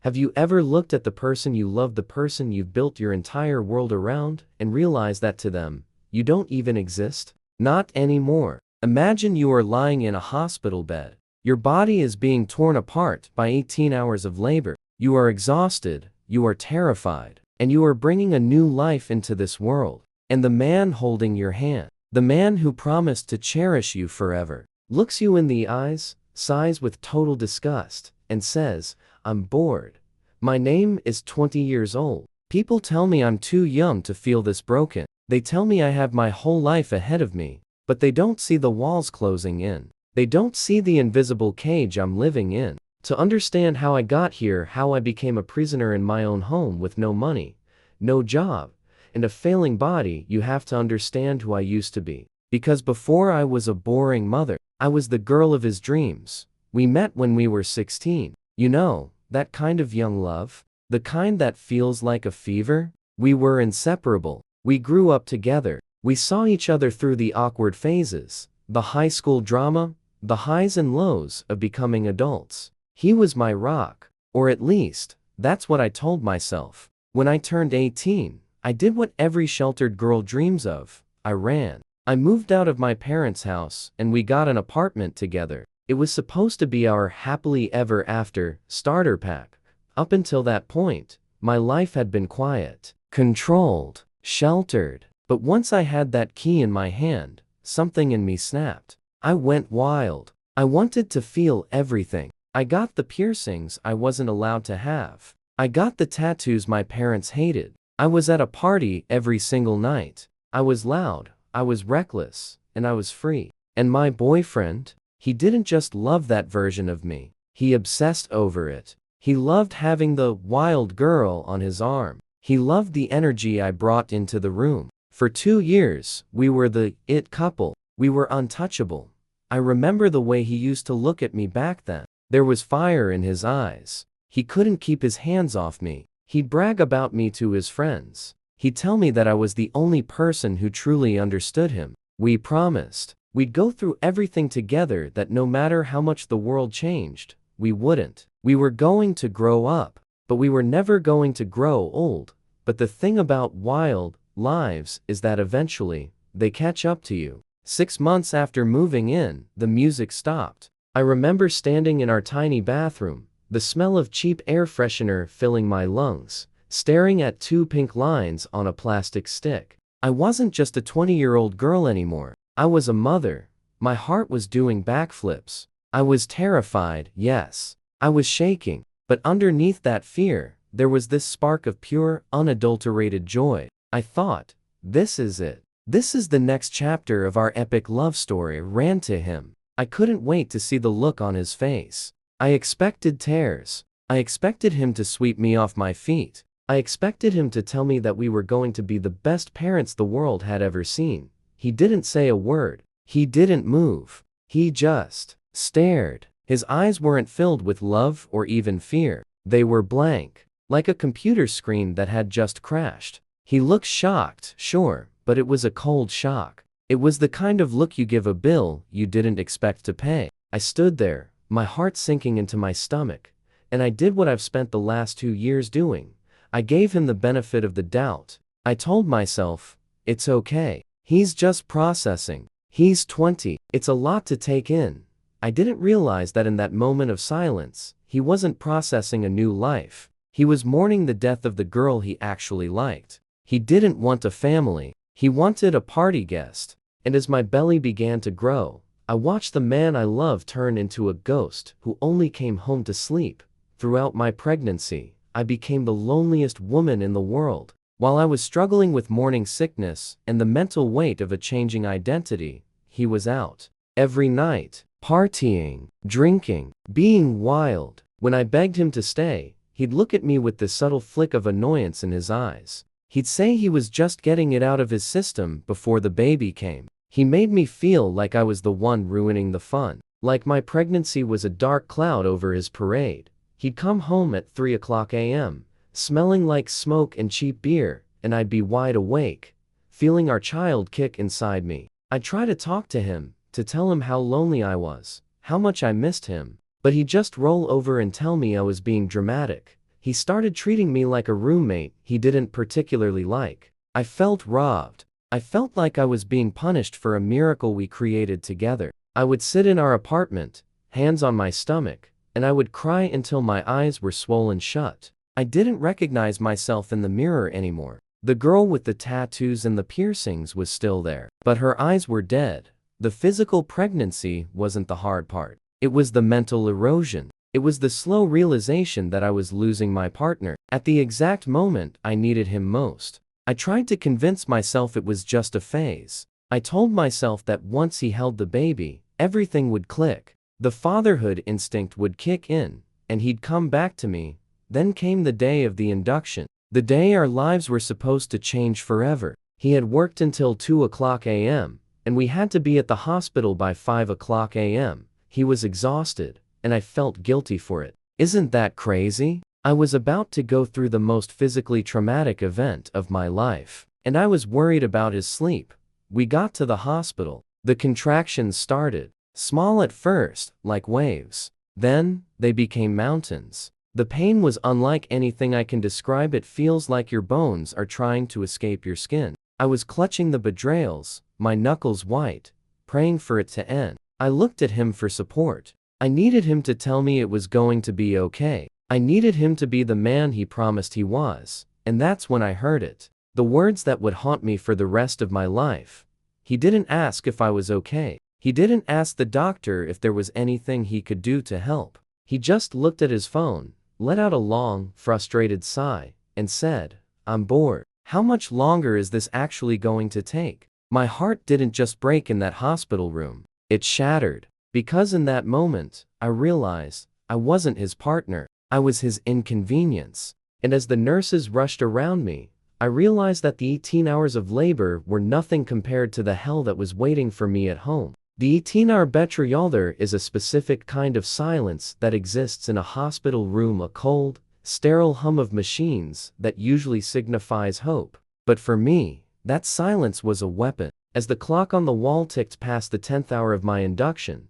Have you ever looked at the person you love, the person you've built your entire world around, and realized that to them, you don't even exist? Not anymore. Imagine you are lying in a hospital bed. Your body is being torn apart by 18 hours of labor. You are exhausted, you are terrified, and you are bringing a new life into this world. And the man holding your hand, the man who promised to cherish you forever, looks you in the eyes, sighs with total disgust, and says, "I'm bored. My name is 20 years old. People tell me I'm too young to feel this broken. They tell me I have my whole life ahead of me, but they don't see the walls closing in. They don't see the invisible cage I'm living in. To understand how I got here, how I became a prisoner in my own home with no money, no job, and a failing body, you have to understand who I used to be. Because before I was a boring mother, I was the girl of his dreams. We met when we were 16. You know, that kind of young love? The kind that feels like a fever? We were inseparable. We grew up together. We saw each other through the awkward phases, the high school drama, the highs and lows of becoming adults. He was my rock, or at least, that's what I told myself. When I turned 18, I did what every sheltered girl dreams of. I ran. I moved out of my parents' house, and we got an apartment together. It was supposed to be our happily ever after starter pack. Up until that point, my life had been quiet, controlled, sheltered. But once I had that key in my hand, something in me snapped. I went wild. I wanted to feel everything. I got the piercings I wasn't allowed to have. I got the tattoos my parents hated. I was at a party every single night. I was loud, I was reckless, and I was free. And my boyfriend, he didn't just love that version of me. He obsessed over it. He loved having the wild girl on his arm. He loved the energy I brought into the room. For 2 years, we were the it couple. We were untouchable. I remember the way he used to look at me back then. There was fire in his eyes. He couldn't keep his hands off me. He'd brag about me to his friends. He'd tell me that I was the only person who truly understood him. We promised we'd go through everything together, that no matter how much the world changed, we wouldn't. We were going to grow up, but we were never going to grow old. But the thing about wild lives is that eventually, they catch up to you. 6 months after moving in, the music stopped. I remember standing in our tiny bathroom, the smell of cheap air freshener filling my lungs, staring at 2 pink lines on a plastic stick. I wasn't just a 20-year-old girl anymore. I was a mother. My heart was doing backflips. I was terrified, yes. I was shaking. But underneath that fear, there was this spark of pure, unadulterated joy. I thought, this is it. This is the next chapter of our epic love story. Ran to him. I couldn't wait to see the look on his face. I expected tears. I expected him to sweep me off my feet. I expected him to tell me that we were going to be the best parents the world had ever seen. He didn't say a word. He didn't move. He just stared. His eyes weren't filled with love or even fear. They were blank, like a computer screen that had just crashed. He looked shocked, sure, but it was a cold shock. It was the kind of look you give a bill you didn't expect to pay. I stood there, my heart sinking into my stomach, and I did what I've spent the last 2 years doing. I gave him the benefit of the doubt. I told myself, it's okay. He's just processing. He's 20. It's a lot to take in. I didn't realize that in that moment of silence, he wasn't processing a new life. He was mourning the death of the girl he actually liked. He didn't want a family. He wanted a party guest. And as my belly began to grow, I watched the man I loved turn into a ghost who only came home to sleep. Throughout my pregnancy, I became the loneliest woman in the world. While I was struggling with morning sickness and the mental weight of a changing identity, he was out every night, partying, drinking, being wild. When I begged him to stay, he'd look at me with the subtle flick of annoyance in his eyes. He'd say he was just getting it out of his system before the baby came. He made me feel like I was the one ruining the fun, like my pregnancy was a dark cloud over his parade. He'd come home at 3 a.m., smelling like smoke and cheap beer, and I'd be wide awake, feeling our child kick inside me. I'd try to talk to him, to tell him how lonely I was, how much I missed him, but he'd just roll over and tell me I was being dramatic. He started treating me like a roommate he didn't particularly like. I felt robbed. I felt like I was being punished for a miracle we created together. I would sit in our apartment, hands on my stomach, and I would cry until my eyes were swollen shut. I didn't recognize myself in the mirror anymore. The girl with the tattoos and the piercings was still there, but her eyes were dead. The physical pregnancy wasn't the hard part. It was the mental erosion. It was the slow realization that I was losing my partner at the exact moment I needed him most. I tried to convince myself it was just a phase. I told myself that once he held the baby, everything would click. The fatherhood instinct would kick in, and he'd come back to me. Then came the day of the induction. The day our lives were supposed to change forever. He had worked until 2 a.m., and we had to be at the hospital by 5 a.m. He was exhausted, and I felt guilty for it. Isn't that crazy? I was about to go through the most physically traumatic event of my life, and I was worried about his sleep. We got to the hospital. The contractions started, small at first, like waves. Then, they became mountains. The pain was unlike anything I can describe. It feels like your bones are trying to escape your skin. I was clutching the betrayals, my knuckles white, praying for it to end. I looked at him for support. I needed him to tell me it was going to be okay. I needed him to be the man he promised he was. And that's when I heard it. The words that would haunt me for the rest of my life. He didn't ask if I was okay. He didn't ask the doctor if there was anything he could do to help. He just looked at his phone, let out a long, frustrated sigh, and said, "I'm bored. How much longer is this actually going to take?" My heart didn't just break in that hospital room. It shattered. Because in that moment, I realized I wasn't his partner. I was his inconvenience. And as the nurses rushed around me, I realized that the 18 hours of labor were nothing compared to the hell that was waiting for me at home. The 18-hour betrayal. There is a specific kind of silence that exists in a hospital room, a cold, sterile hum of machines that usually signifies hope. But for me, that silence was a weapon. As the clock on the wall ticked past the 10th hour of my induction,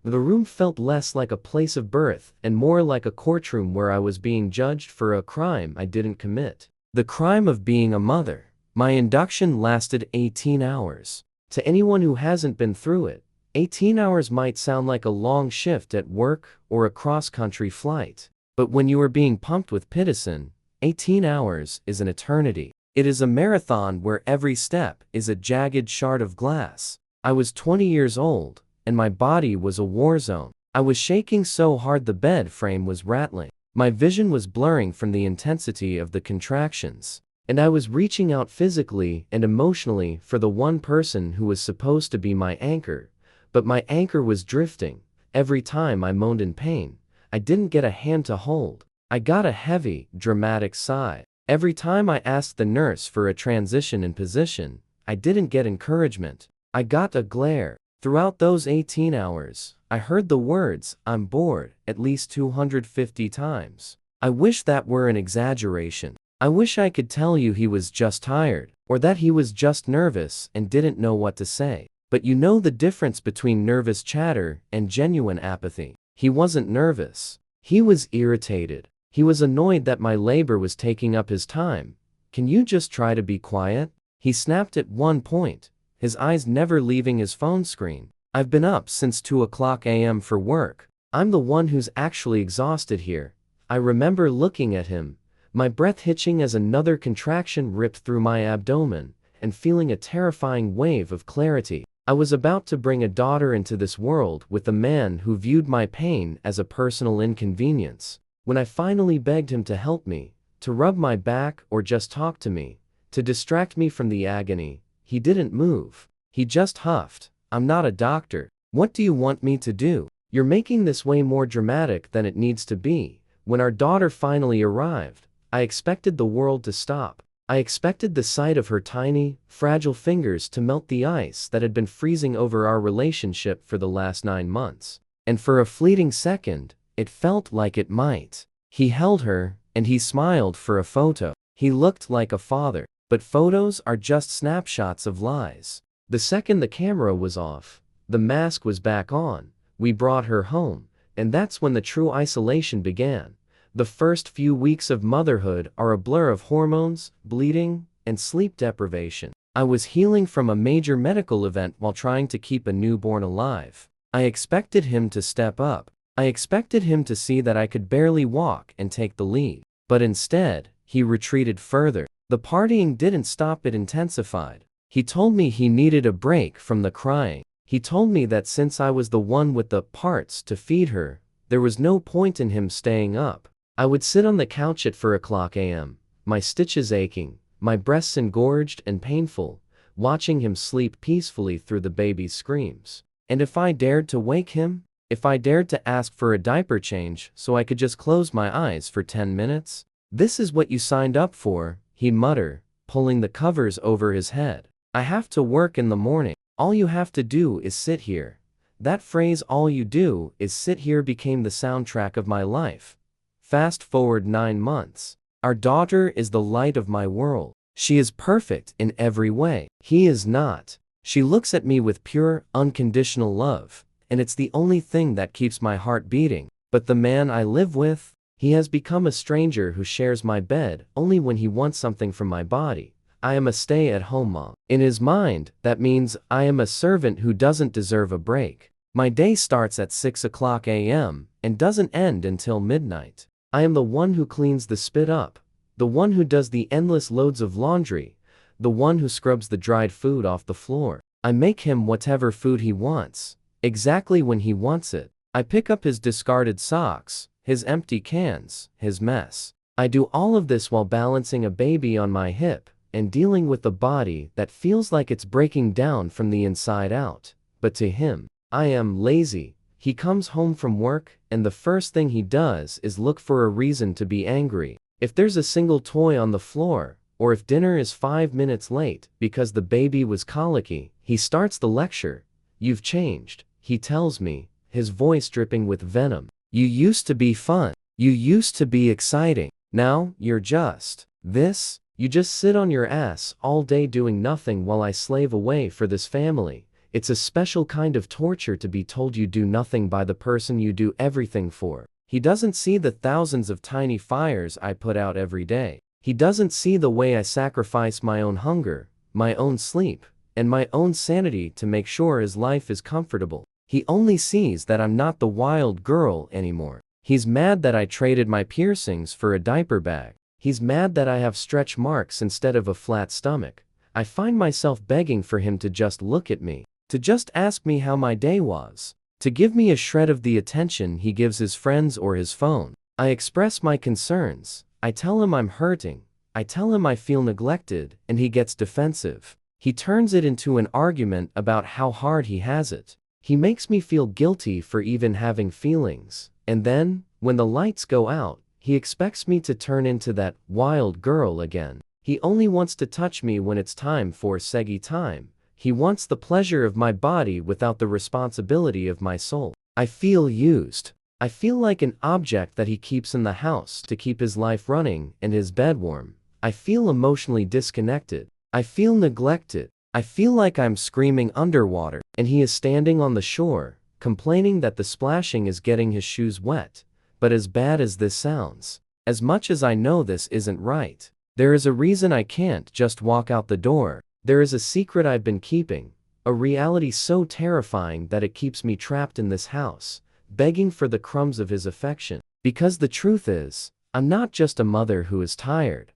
the room felt less like a place of birth and more like a courtroom where I was being judged for a crime I didn't commit. The crime of being a mother. My induction lasted 18 hours. To anyone who hasn't been through it, 18 hours might sound like a long shift at work or a cross-country flight. But when you are being pumped with pitocin, 18 hours is an eternity. It is a marathon where every step is a jagged shard of glass. I was 20 years old, and my body was a war zone. I was shaking so hard the bed frame was rattling. My vision was blurring from the intensity of the contractions. And I was reaching out physically and emotionally for the one person who was supposed to be my anchor. But my anchor was drifting. Every time I moaned in pain, I didn't get a hand to hold. I got a heavy, dramatic sigh. Every time I asked the nurse for a transition in position, I didn't get encouragement. I got a glare. Throughout those 18 hours, I heard the words, "I'm bored," at least 250 times. I wish that were an exaggeration. I wish I could tell you he was just tired, or that he was just nervous and didn't know what to say. But you know the difference between nervous chatter and genuine apathy. He wasn't nervous. He was irritated. He was annoyed that my labor was taking up his time. "Can you just try to be quiet?" He snapped at one point, his eyes never leaving his phone screen. "I've been up since 2 a.m. for work. I'm the one who's actually exhausted here." I remember looking at him, my breath hitching as another contraction ripped through my abdomen, and feeling a terrifying wave of clarity. I was about to bring a daughter into this world with a man who viewed my pain as a personal inconvenience. When I finally begged him to help me, to rub my back or just talk to me, to distract me from the agony, he didn't move. He just huffed. "I'm not a doctor. What do you want me to do? You're making this way more dramatic than it needs to be." When our daughter finally arrived, I expected the world to stop. I expected the sight of her tiny, fragile fingers to melt the ice that had been freezing over our relationship for the last 9 months. And for a fleeting second, it felt like it might. He held her, and he smiled for a photo. He looked like a father. But photos are just snapshots of lies. The second the camera was off, the mask was back on, we brought her home, and that's when the true isolation began. The first few weeks of motherhood are a blur of hormones, bleeding, and sleep deprivation. I was healing from a major medical event while trying to keep a newborn alive. I expected him to step up. I expected him to see that I could barely walk and take the lead. But instead, he retreated further. The partying didn't stop, it intensified. He told me he needed a break from the crying. He told me that since I was the one with the parts to feed her, there was no point in him staying up. I would sit on the couch at 4 a.m., my stitches aching, my breasts engorged and painful, watching him sleep peacefully through the baby's screams. And if I dared to wake him, if I dared to ask for a diaper change so I could just close my eyes for 10 minutes, "This is what you signed up for," he'd mutter, pulling the covers over his head. "I have to work in the morning. All you have to do is sit here." That phrase, "all you do is sit here," became the soundtrack of my life. Fast forward 9 months. Our daughter is the light of my world. She is perfect in every way. He is not. She looks at me with pure, unconditional love, and it's the only thing that keeps my heart beating. But the man I live with, he has become a stranger who shares my bed only when he wants something from my body. I am a stay-at-home mom. In his mind, that means I am a servant who doesn't deserve a break. My day starts at 6 a.m. and doesn't end until midnight. I am the one who cleans the spit up, the one who does the endless loads of laundry, the one who scrubs the dried food off the floor. I make him whatever food he wants, exactly when he wants it. I pick up his discarded socks, his empty cans, his mess. I do all of this while balancing a baby on my hip and dealing with a body that feels like it's breaking down from the inside out. But to him, I am lazy. He comes home from work, and the first thing he does is look for a reason to be angry. If there's a single toy on the floor, or if dinner is 5 minutes late because the baby was colicky, he starts the lecture. "You've changed," he tells me, his voice dripping with venom. "You used to be fun. You used to be exciting. Now, you're just this. You just sit on your ass all day doing nothing while I slave away for this family." It's a special kind of torture to be told you do nothing by the person you do everything for. He doesn't see the thousands of tiny fires I put out every day. He doesn't see the way I sacrifice my own hunger, my own sleep, and my own sanity to make sure his life is comfortable. He only sees that I'm not the wild girl anymore. He's mad that I traded my piercings for a diaper bag. He's mad that I have stretch marks instead of a flat stomach. I find myself begging for him to just look at me, to just ask me how my day was, to give me a shred of the attention he gives his friends or his phone. I express my concerns. I tell him I'm hurting. I tell him I feel neglected, and he gets defensive. He turns it into an argument about how hard he has it. He makes me feel guilty for even having feelings. And then, when the lights go out, he expects me to turn into that wild girl again. He only wants to touch me when it's time for seggy time. He wants the pleasure of my body without the responsibility of my soul. I feel used. I feel like an object that he keeps in the house to keep his life running and his bed warm. I feel emotionally disconnected. I feel neglected. I feel like I'm screaming underwater, and he is standing on the shore, complaining that the splashing is getting his shoes wet. But as bad as this sounds, as much as I know this isn't right, there is a reason I can't just walk out the door. There is a secret I've been keeping, a reality so terrifying that it keeps me trapped in this house, begging for the crumbs of his affection. Because the truth is, I'm not just a mother who is tired.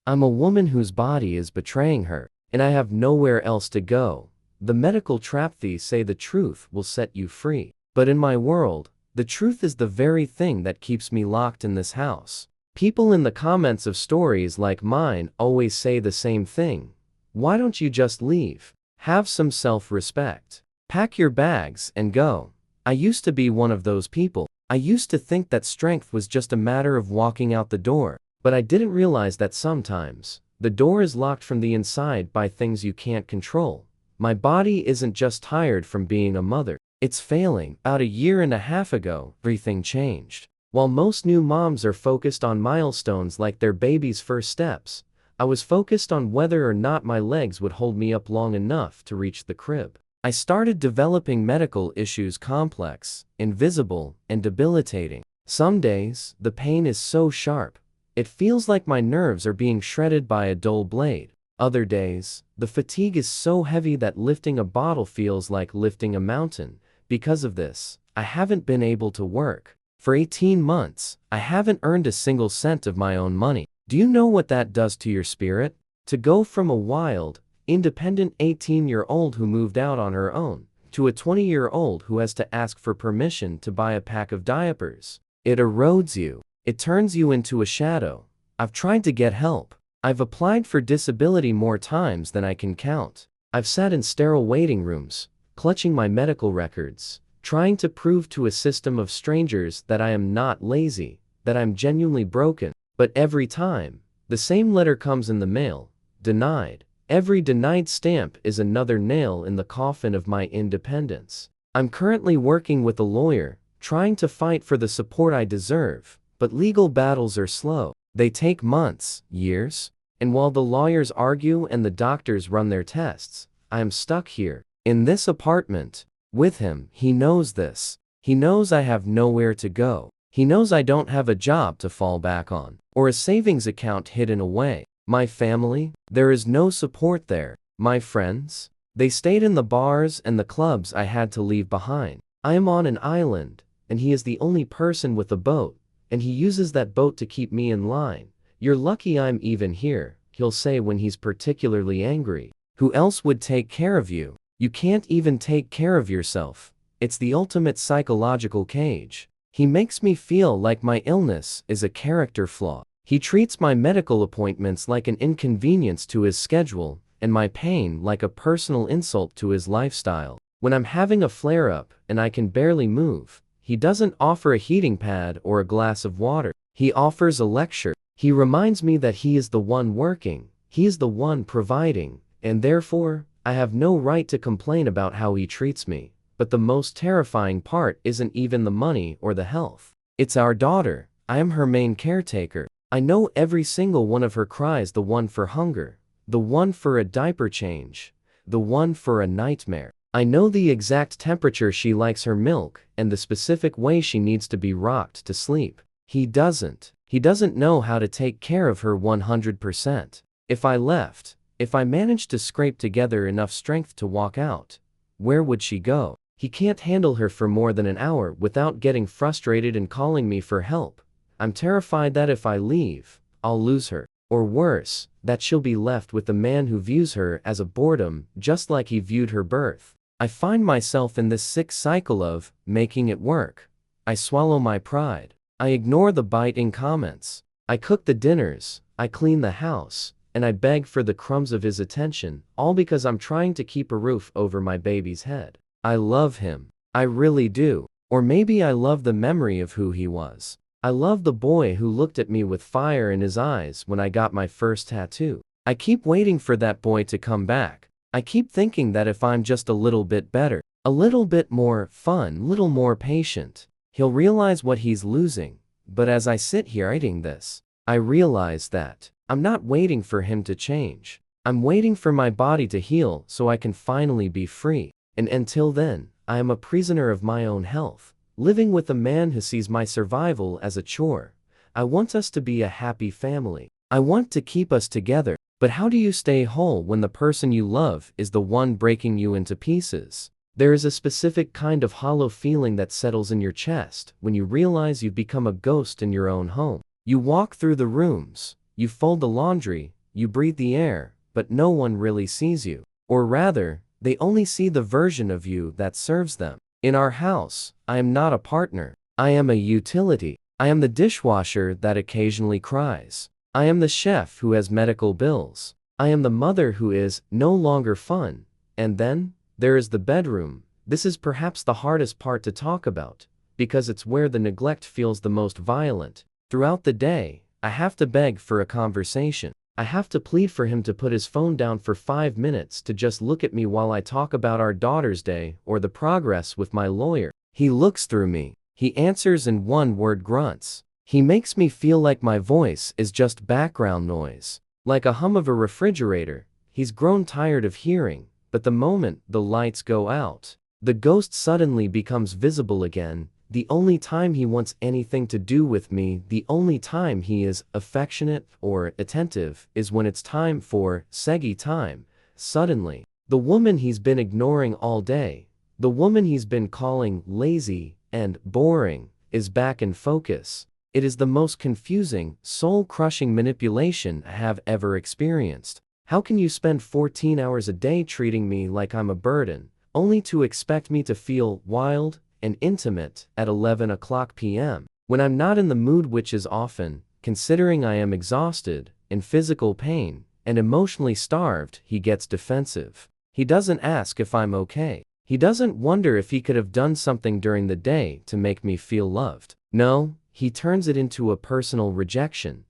I'm a woman whose body is betraying her, and I have nowhere else to go. The medical trapthies say the truth will set you free. But in my world, the truth is the very thing that keeps me locked in this house. People in the comments of stories like mine always say the same thing. Why don't you just leave? Have some self-respect. Pack your bags and go. I used to be one of those people. I used to think that strength was just a matter of walking out the door. But I didn't realize that sometimes, the door is locked from the inside by things you can't control. My body isn't just tired from being a mother. It's failing. About a year and a half ago, everything changed. While most new moms are focused on milestones like their baby's first steps, I was focused on whether or not my legs would hold me up long enough to reach the crib. I started developing medical issues, complex, invisible, and debilitating. Some days, the pain is so sharp, it feels like my nerves are being shredded by a dull blade. Other days, the fatigue is so heavy that lifting a bottle feels like lifting a mountain. Because of this, I haven't been able to work. For 18 months, I haven't earned a single cent of my own money. Do you know what that does to your spirit? To go from a wild, independent 18-year-old who moved out on her own, to a 20-year-old who has to ask for permission to buy a pack of diapers. It erodes you. It turns you into a shadow. I've tried to get help. I've applied for disability more times than I can count. I've sat in sterile waiting rooms, clutching my medical records, trying to prove to a system of strangers that I am not lazy, that I'm genuinely broken. But every time, the same letter comes in the mail, denied. Every denied stamp is another nail in the coffin of my independence. I'm currently working with a lawyer, trying to fight for the support I deserve, but legal battles are slow. They take months, years, and while the lawyers argue and the doctors run their tests, I am stuck here, in this apartment, with him. He knows this. He knows I have nowhere to go. He knows I don't have a job to fall back on, or a savings account hidden away. My family, there is no support there. My friends, they stayed in the bars and the clubs I had to leave behind. I am on an island, and he is the only person with a boat, and he uses that boat to keep me in line. You're lucky I'm even here, he'll say when he's particularly angry. Who else would take care of you? You can't even take care of yourself. It's the ultimate psychological cage. He makes me feel like my illness is a character flaw. He treats my medical appointments like an inconvenience to his schedule, and my pain like a personal insult to his lifestyle. When I'm having a flare-up and I can barely move, he doesn't offer a heating pad or a glass of water. He offers a lecture. He reminds me that he is the one working, he is the one providing, and therefore, I have no right to complain about how he treats me. But the most terrifying part isn't even the money or the health. It's our daughter. I am her main caretaker. I know every single one of her cries, the one for hunger, the one for a diaper change, the one for a nightmare. I know the exact temperature she likes her milk and the specific way she needs to be rocked to sleep. He doesn't. He doesn't know how to take care of her 100%. If I left, if I managed to scrape together enough strength to walk out, where would she go? He can't handle her for more than an hour without getting frustrated and calling me for help. I'm terrified that if I leave, I'll lose her. Or worse, that she'll be left with a man who views her as a boredom, just like he viewed her birth. I find myself in this sick cycle of making it work. I swallow my pride. I ignore the biting comments. I cook the dinners, I clean the house, and I beg for the crumbs of his attention, all because I'm trying to keep a roof over my baby's head. I love him. I really do. Or maybe I love the memory of who he was. I love the boy who looked at me with fire in his eyes when I got my first tattoo. I keep waiting for that boy to come back. I keep thinking that if I'm just a little bit better, a little bit more fun, little more patient, he'll realize what he's losing. But as I sit here writing this, I realize that I'm not waiting for him to change. I'm waiting for my body to heal so I can finally be free. And until then, I am a prisoner of my own health, living with a man who sees my survival as a chore. I want us to be a happy family. I want to keep us together. But how do you stay whole when the person you love is the one breaking you into pieces? There is a specific kind of hollow feeling that settles in your chest when you realize you've become a ghost in your own home. You walk through the rooms, you fold the laundry, you breathe the air, but no one really sees you. Or rather, they only see the version of you that serves them. In our house, I am not a partner. I am a utility. I am the dishwasher that occasionally cries. I am the chef who has medical bills. I am the mother who is no longer fun. And then, there is the bedroom. This is perhaps the hardest part to talk about, because it's where the neglect feels the most violent. Throughout the day, I have to beg for a conversation. I have to plead for him to put his phone down for 5 minutes to just look at me while I talk about our daughter's day or the progress with my lawyer. He looks through me. He answers in one-word grunts. He makes me feel like my voice is just background noise, like a hum of a refrigerator. He's grown tired of hearing, but the moment the lights go out, the ghost suddenly becomes visible again, The only time he wants anything to do with me, the only time he is affectionate or attentive, is when it's time for seggy time. Suddenly, the woman he's been ignoring all day, the woman he's been calling lazy and boring, is back in focus. It is the most confusing, soul-crushing manipulation I have ever experienced. How can you spend 14 hours a day treating me like I'm a burden, only to expect me to feel wild and intimate at 11 o'clock p.m. when I'm not in the mood, which is often, considering I am exhausted, in physical pain, and emotionally starved? He gets defensive. He doesn't ask if I'm okay. He doesn't wonder if he could have done something during the day to make me feel loved. No, he turns it into a personal rejection.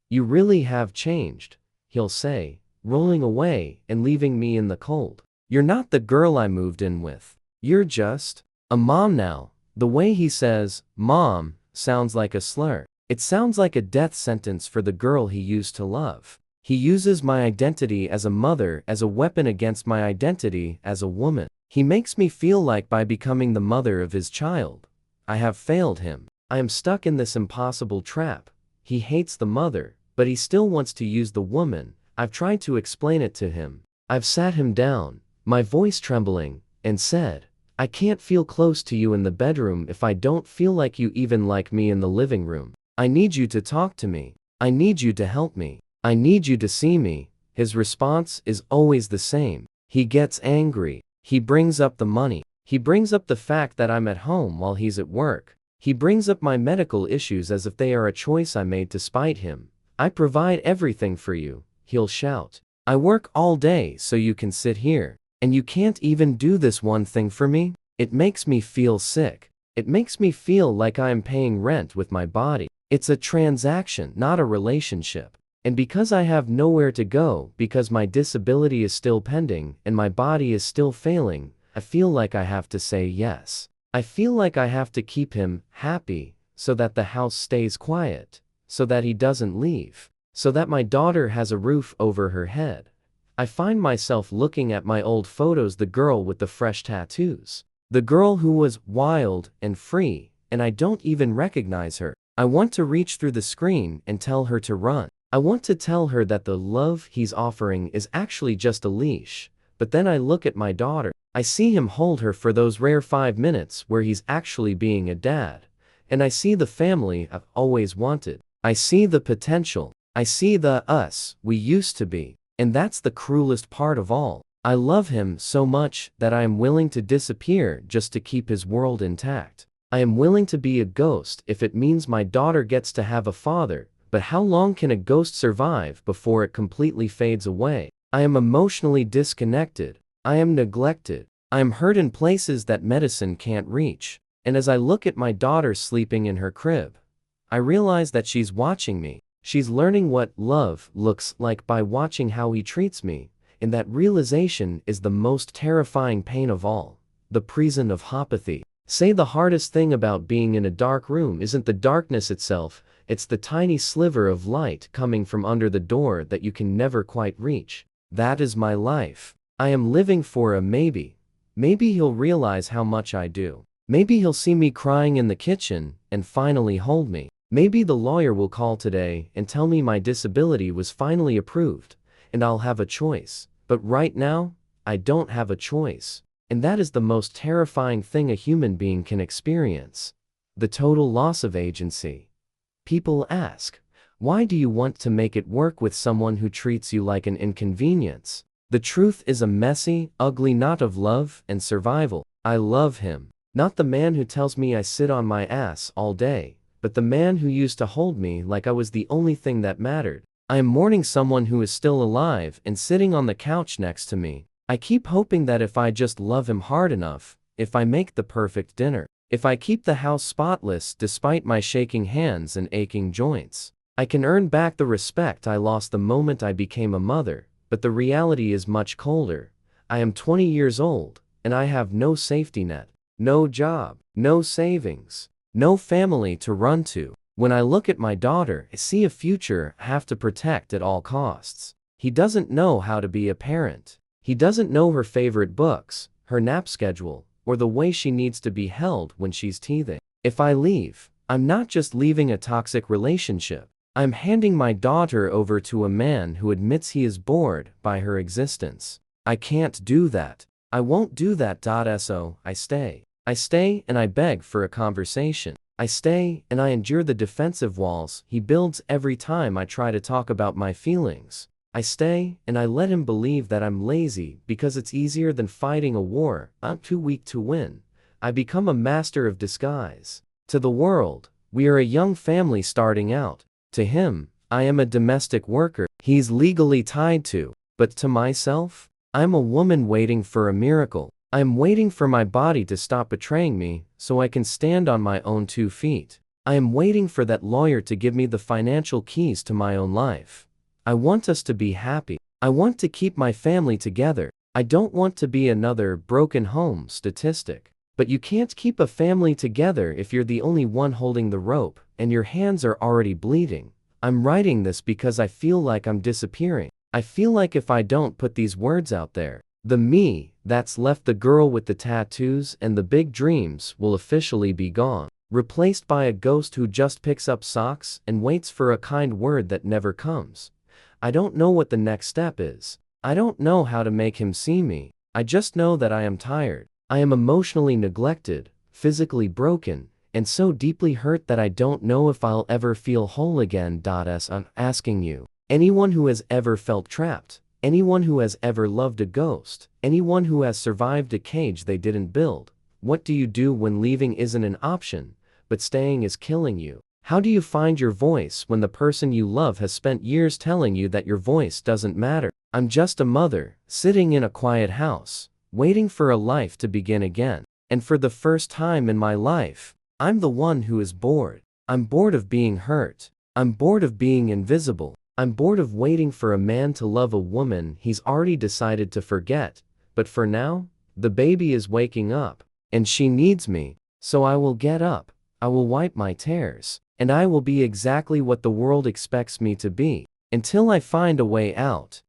You really have changed, he'll say, rolling away and leaving me in the cold. You're not the girl I moved in with. You're just a mom now. The way he says, mom, sounds like a slur. It sounds like a death sentence for the girl he used to love. He uses my identity as a mother as a weapon against my identity as a woman. He makes me feel like by becoming the mother of his child, I have failed him. I am stuck in this impossible trap. He hates the mother, but he still wants to use the woman. I've tried to explain it to him. I've sat him down, my voice trembling, and said, I can't feel close to you in the bedroom if I don't feel like you even like me in the living room. I need you to talk to me. I need you to help me. I need you to see me. His response is always the same. He gets angry. He brings up the money. He brings up the fact that I'm at home while he's at work. He brings up my medical issues as if they are a choice I made to spite him. I provide everything for you, he'll shout. I work all day so you can sit here, and you can't even do this one thing for me? It makes me feel sick. It makes me feel like I am paying rent with my body. It's a transaction, not a relationship. And because I have nowhere to go, because my disability is still pending, and my body is still failing, I feel like I have to say yes. I feel like I have to keep him happy, so that the house stays quiet, so that he doesn't leave, so that my daughter has a roof over her head. I find myself looking at my old photos, the girl with the fresh tattoos, the girl who was wild and free, and I don't even recognize her. I want to reach through the screen and tell her to run. I want to tell her that the love he's offering is actually just a leash. But then I look at my daughter. I see him hold her for those rare 5 minutes where he's actually being a dad. And I see the family I've always wanted. I see the potential. I see the us we used to be. And that's the cruelest part of all. I love him so much that I am willing to disappear just to keep his world intact. I am willing to be a ghost if it means my daughter gets to have a father. But how long can a ghost survive before it completely fades away? I am emotionally disconnected. I am neglected. I am hurt in places that medicine can't reach. And as I look at my daughter sleeping in her crib, I realize that she's watching me. She's learning what love looks like by watching how he treats me. And that realization is the most terrifying pain of all. The prison of apathy. Say the hardest thing about being in a dark room isn't the darkness itself, it's the tiny sliver of light coming from under the door that you can never quite reach. That is my life. I am living for a maybe. Maybe he'll realize how much I do. Maybe he'll see me crying in the kitchen and finally hold me. Maybe the lawyer will call today and tell me my disability was finally approved, and I'll have a choice. But right now, I don't have a choice. And that is the most terrifying thing a human being can experience. The total loss of agency. People ask, why do you want to make it work with someone who treats you like an inconvenience? The truth is a messy, ugly knot of love and survival. I love him. Not the man who tells me I sit on my ass all day, but the man who used to hold me like I was the only thing that mattered. I am mourning someone who is still alive and sitting on the couch next to me. I keep hoping that if I just love him hard enough, if I make the perfect dinner, if I keep the house spotless despite my shaking hands and aching joints, I can earn back the respect I lost the moment I became a mother. But the reality is much colder. I am 20 years old, and I have no safety net, no job, no savings, no family to run to. When I look at my daughter, I see a future I have to protect at all costs. He doesn't know how to be a parent. He doesn't know her favorite books, her nap schedule, or the way she needs to be held when she's teething. If I leave, I'm not just leaving a toxic relationship. I'm handing my daughter over to a man who admits he is bored by her existence. I can't do that. I won't do that. So I stay. I stay and I beg for a conversation. I stay and I endure the defensive walls he builds every time I try to talk about my feelings. I stay and I let him believe that I'm lazy because it's easier than fighting a war. I'm too weak to win. I become a master of disguise. To the world, we are a young family starting out. To him, I am a domestic worker he's legally tied to. But to myself, I'm a woman waiting for a miracle. I'm waiting for my body to stop betraying me so I can stand on my own 2 feet. I am waiting for that lawyer to give me the financial keys to my own life. I want us to be happy. I want to keep my family together. I don't want to be another broken home statistic. But you can't keep a family together if you're the only one holding the rope and your hands are already bleeding. I'm writing this because I feel like I'm disappearing. I feel like if I don't put these words out there, the me that's left, the girl with the tattoos and the big dreams, will officially be gone, replaced by a ghost who just picks up socks and waits for a kind word that never comes. I don't know what the next step is. I don't know how to make him see me. I just know that I am tired. I am emotionally neglected, physically broken, and so deeply hurt that I don't know if I'll ever feel whole again. I'm asking you, anyone who has ever felt trapped, anyone who has ever loved a ghost, anyone who has survived a cage they didn't build, what do you do when leaving isn't an option, but staying is killing you? How do you find your voice when the person you love has spent years telling you that your voice doesn't matter? I'm just a mother, sitting in a quiet house, waiting for a life to begin again. And for the first time in my life, I'm the one who is bored. I'm bored of being hurt. I'm bored of being invisible. I'm bored of waiting for a man to love a woman he's already decided to forget. But for now, the baby is waking up, and she needs me, so I will get up, I will wipe my tears, and I will be exactly what the world expects me to be, until I find a way out.